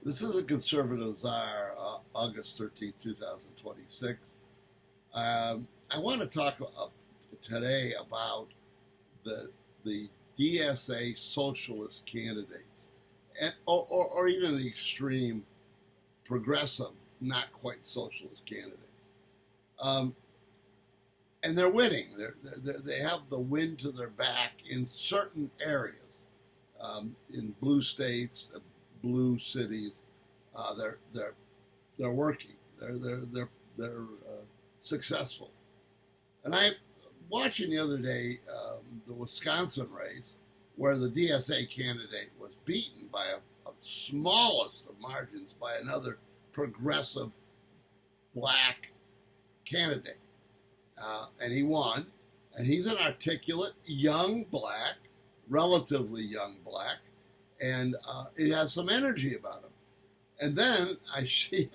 This is a conservative czar, August 13th, 2026. I want to talk today about the DSA socialist candidates, or even the extreme progressive, not quite socialist candidates. And they're winning. They have the wind to their back in certain areas, in blue states, blue cities. They're working. They're successful. And I watching the other day the Wisconsin race, where the DSA candidate was beaten by a smallest of margins by another progressive black candidate, and he won. And he's an articulate young black, relatively young black, and he has some energy about him. And then I see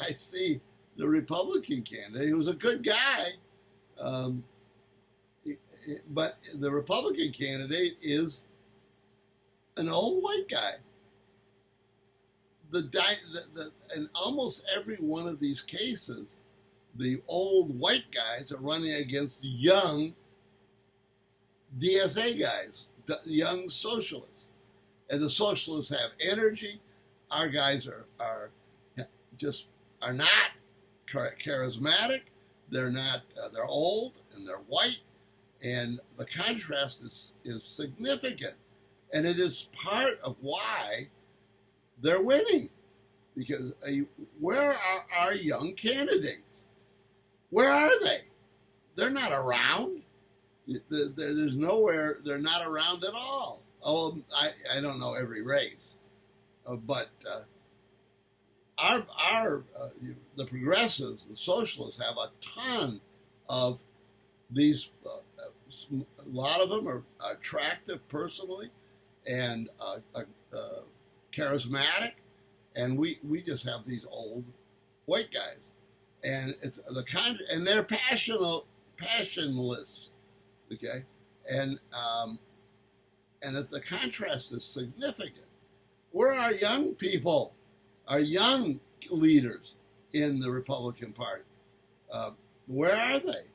the Republican candidate, who's a good guy, but the Republican candidate is an old white guy. In almost every one of these cases, the old white guys are running against young DSA guys, young socialists. And the socialists have energy. Our guys are not charismatic. They're not. They're old and they're white, and the contrast is significant, and it is part of why they're winning. Because where are our young candidates? Where are they? They're not around. There's nowhere. They're not around at all. Oh, I don't know every race, but the progressives, the socialists, have a ton of these. A lot of them are attractive personally and charismatic, and we just have these old white guys, and it's and they're passionless, okay, and the contrast is significant. Where are young people, our young leaders in the Republican Party? Where are they?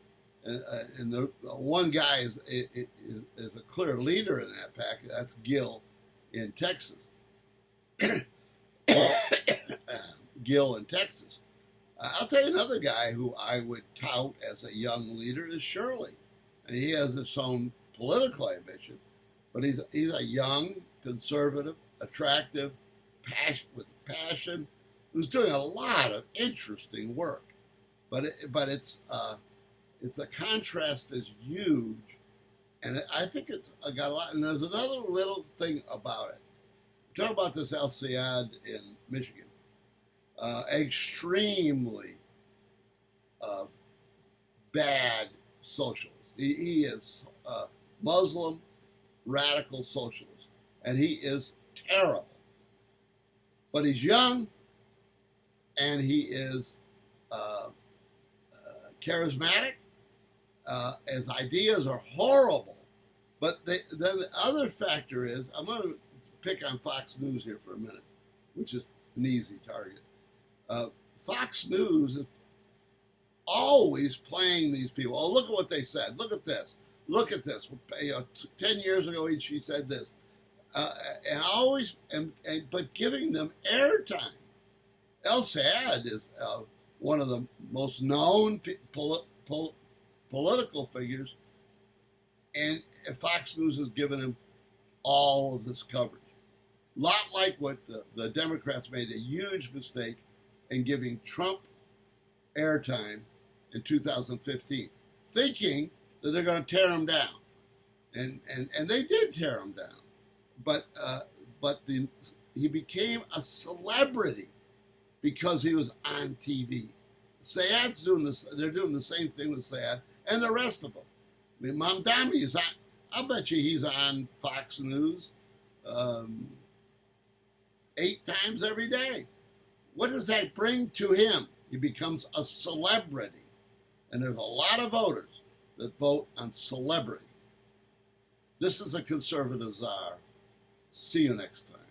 And the one guy is a clear leader in that pack. That's Gill in Texas. Gill in Texas. I'll tell you another guy who I would tout as a young leader is Shirley, and he has his own political ambition, but he's a young, conservative, attractive, with passion, who's doing a lot of interesting work. But the contrast is huge, and I think it's got a lot. And there's another little thing about it. Talk about this Al-Sayed in Michigan. Extremely bad socialist. He is Muslim, radical socialist, and he is terrible. But he's young, and he is charismatic. His ideas are horrible. But then the other factor is, I'm going to pick on Fox News here for a minute, which is an easy target. Fox News is always playing these people. Oh, look at what they said. Look at this. Look at this. 10 years ago, she said this. But giving them airtime. El-Sayed is one of the most known political figures, and Fox News has given him all of this coverage. A lot like what the Democrats made a huge mistake in giving Trump airtime in 2015, thinking that they're going to tear him down, and they did tear him down, but he became a celebrity because he was on TV. Sayed's doing this. They're doing the same thing with Sayed and the rest of them. I mean, Mamdani is on. I'll bet you he's on Fox News 8 times every day. What does that bring to him? He becomes a celebrity. And there's a lot of voters that vote on celebrity. This is a conservative czar. See you next time.